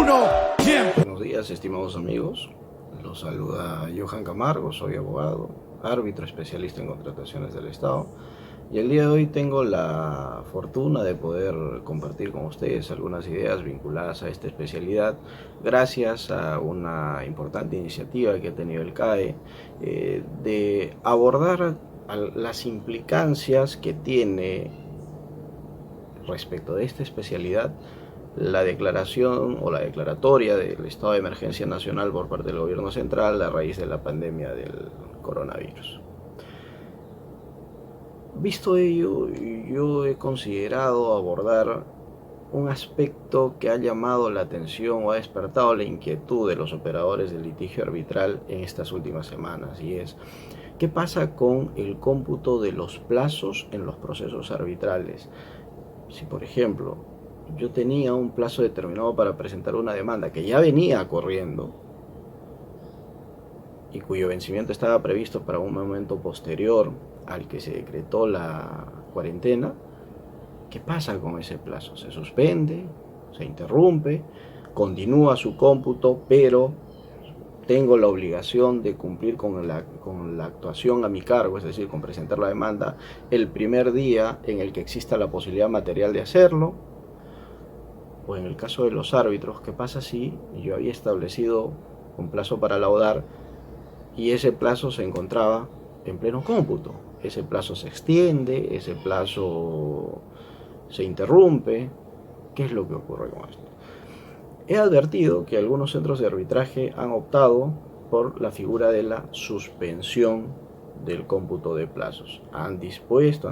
1, tiempo. Buenos días, estimados amigos. Los saluda Johan Camargo, soy abogado, árbitro especialista en contrataciones del Estado. Y el día de hoy tengo la fortuna de poder compartir con ustedes algunas ideas vinculadas a esta especialidad, gracias a una importante iniciativa que ha tenido el CAE de abordar las implicancias que tiene respecto de esta especialidad la declaración o la declaratoria del estado de emergencia nacional por parte del gobierno central a raíz de la pandemia del coronavirus. Visto ello, yo he considerado abordar un aspecto que ha llamado la atención o ha despertado la inquietud de los operadores del litigio arbitral en estas últimas semanas, y es: ¿qué pasa con el cómputo de los plazos en los procesos arbitrales? Si, por ejemplo, yo tenía un plazo determinado para presentar una demanda que ya venía corriendo y cuyo vencimiento estaba previsto para un momento posterior al que se decretó la cuarentena, ¿qué pasa con ese plazo? ¿Se suspende? ¿Se interrumpe? ¿Continúa su cómputo, pero tengo la obligación de cumplir con la actuación a mi cargo, es decir, con presentar la demanda el primer día en el que exista la posibilidad material de hacerlo? O en el caso de los árbitros, ¿qué pasa si yo había establecido un plazo para laudar y ese plazo se encontraba en pleno cómputo? Ese plazo se extiende, ese plazo se interrumpe. ¿Qué es lo que ocurre con esto? He advertido que algunos centros de arbitraje han optado por la figura de la suspensión del cómputo de plazos. Han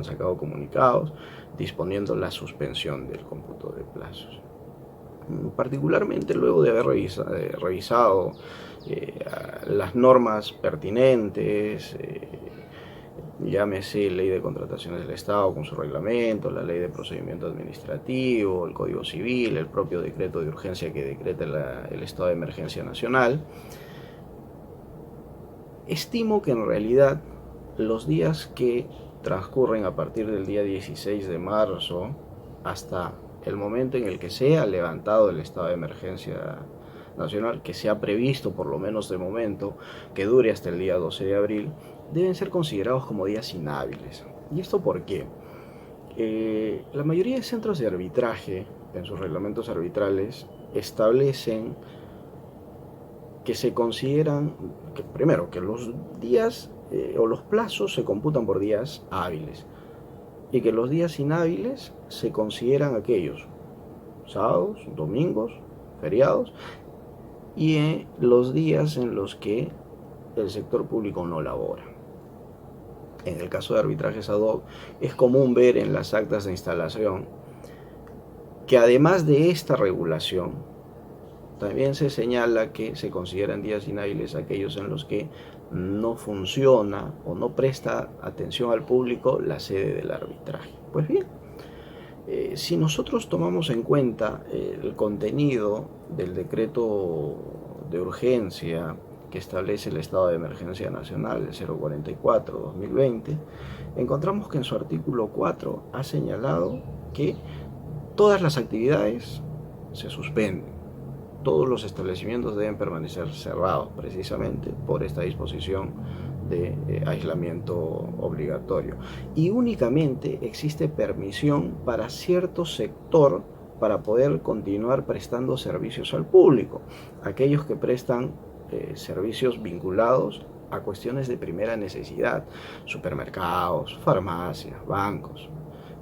sacado comunicados disponiendo la suspensión del cómputo de plazos. Particularmente luego de haber revisado las normas pertinentes, llámese Ley de Contrataciones del Estado con su reglamento, la Ley de Procedimiento Administrativo, el Código Civil, el propio decreto de urgencia que decreta el estado de emergencia nacional, estimo que en realidad los días que transcurren a partir del día 16 de marzo hasta el momento en el que sea levantado el estado de emergencia nacional, que se ha previsto por lo menos de momento que dure hasta el día 12 de abril, deben ser considerados como días inhábiles. ¿Y esto por qué? La mayoría de centros de arbitraje en sus reglamentos arbitrales establecen que se consideran que, primero, que los días o los plazos se computan por días hábiles, y que los días inhábiles se consideran aquellos sábados, domingos, feriados, y los días en los que el sector público no labora. En el caso de arbitrajes ad hoc, es común ver en las actas de instalación que además de esta regulación, también se señala que se consideran días inhábiles aquellos en los que no funciona o no presta atención al público la sede del arbitraje. Pues bien, si nosotros tomamos en cuenta el contenido del decreto de urgencia que establece el estado de emergencia nacional, el 044-2020, encontramos que en su artículo 4 ha señalado que todas las actividades se suspenden. Todos los establecimientos deben permanecer cerrados precisamente por esta disposición de aislamiento obligatorio. Y únicamente existe permisión para cierto sector para poder continuar prestando servicios al público. Aquellos que prestan servicios vinculados a cuestiones de primera necesidad, supermercados, farmacias, bancos.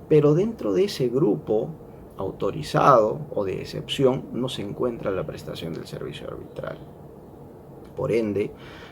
Pero dentro de ese grupo autorizado o de excepción no se encuentra la prestación del servicio arbitral. Por ende,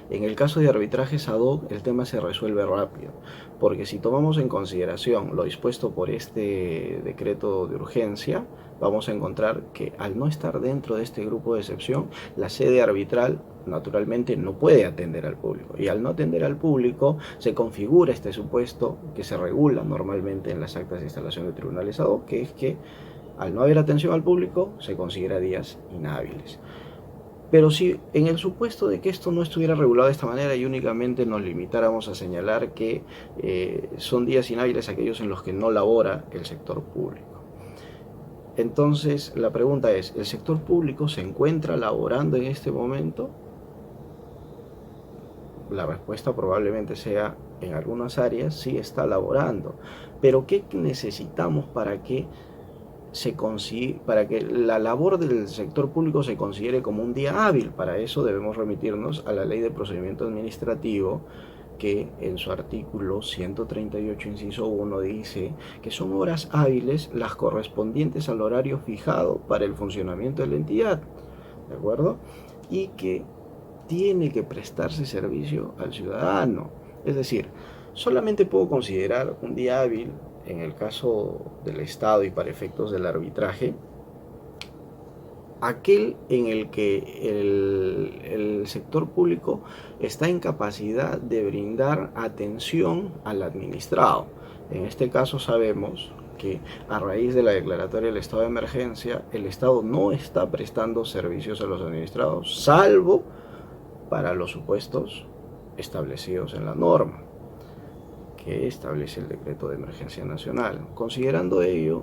en el caso de arbitrajes ad hoc, el tema se resuelve rápido, porque si tomamos en consideración lo dispuesto por este decreto de urgencia, vamos a encontrar que al no estar dentro de este grupo de excepción, la sede arbitral naturalmente no puede atender al público, y al no atender al público se configura este supuesto que se regula normalmente en las actas de instalación de tribunales ad hoc, que es que al no haber atención al público se considera días inhábiles. Pero si en el supuesto de que esto no estuviera regulado de esta manera y únicamente nos limitáramos a señalar que son días inhábiles aquellos en los que no labora el sector público, Entonces, la pregunta es, ¿el sector público se encuentra laborando en este momento? La respuesta probablemente sea, en algunas áreas sí está laborando. Pero ¿qué necesitamos para que la labor del sector público se considere como un día hábil? Para eso debemos remitirnos a la Ley de Procedimiento Administrativo, que en su artículo 138, inciso 1, dice que son horas hábiles las correspondientes al horario fijado para el funcionamiento de la entidad, ¿de acuerdo? Y que tiene que prestarse servicio al ciudadano. Es decir, solamente puedo considerar un día hábil, en el caso del Estado y para efectos del arbitraje, aquel en el que el sector público está en capacidad de brindar atención al administrado. En este caso sabemos que a raíz de la declaratoria del estado de emergencia, el Estado no está prestando servicios a los administrados, salvo para los supuestos establecidos en la norma que establece el decreto de emergencia nacional. Considerando ello,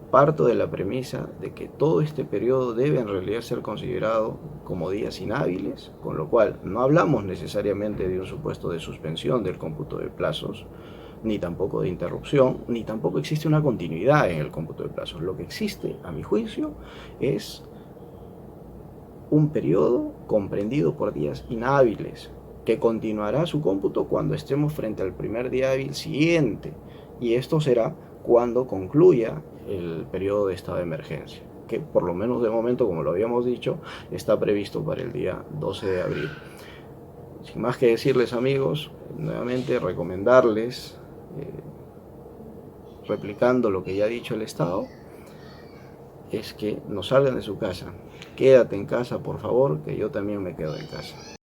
parto de la premisa de que todo este periodo debe en realidad ser considerado como días inhábiles, con lo cual no hablamos necesariamente de un supuesto de suspensión del cómputo de plazos, ni tampoco de interrupción, ni tampoco existe una continuidad en el cómputo de plazos. Lo que existe, a mi juicio, es un periodo comprendido por días inhábiles, que continuará su cómputo cuando estemos frente al primer día hábil siguiente, y esto será cuando concluya el periodo de estado de emergencia, que por lo menos de momento, como lo habíamos dicho, está previsto para el día 12 de abril. Sin más que decirles, amigos, nuevamente recomendarles, replicando lo que ya ha dicho el Estado, es que no salgan de su casa. Quédate en casa, por favor, que yo también me quedo en casa.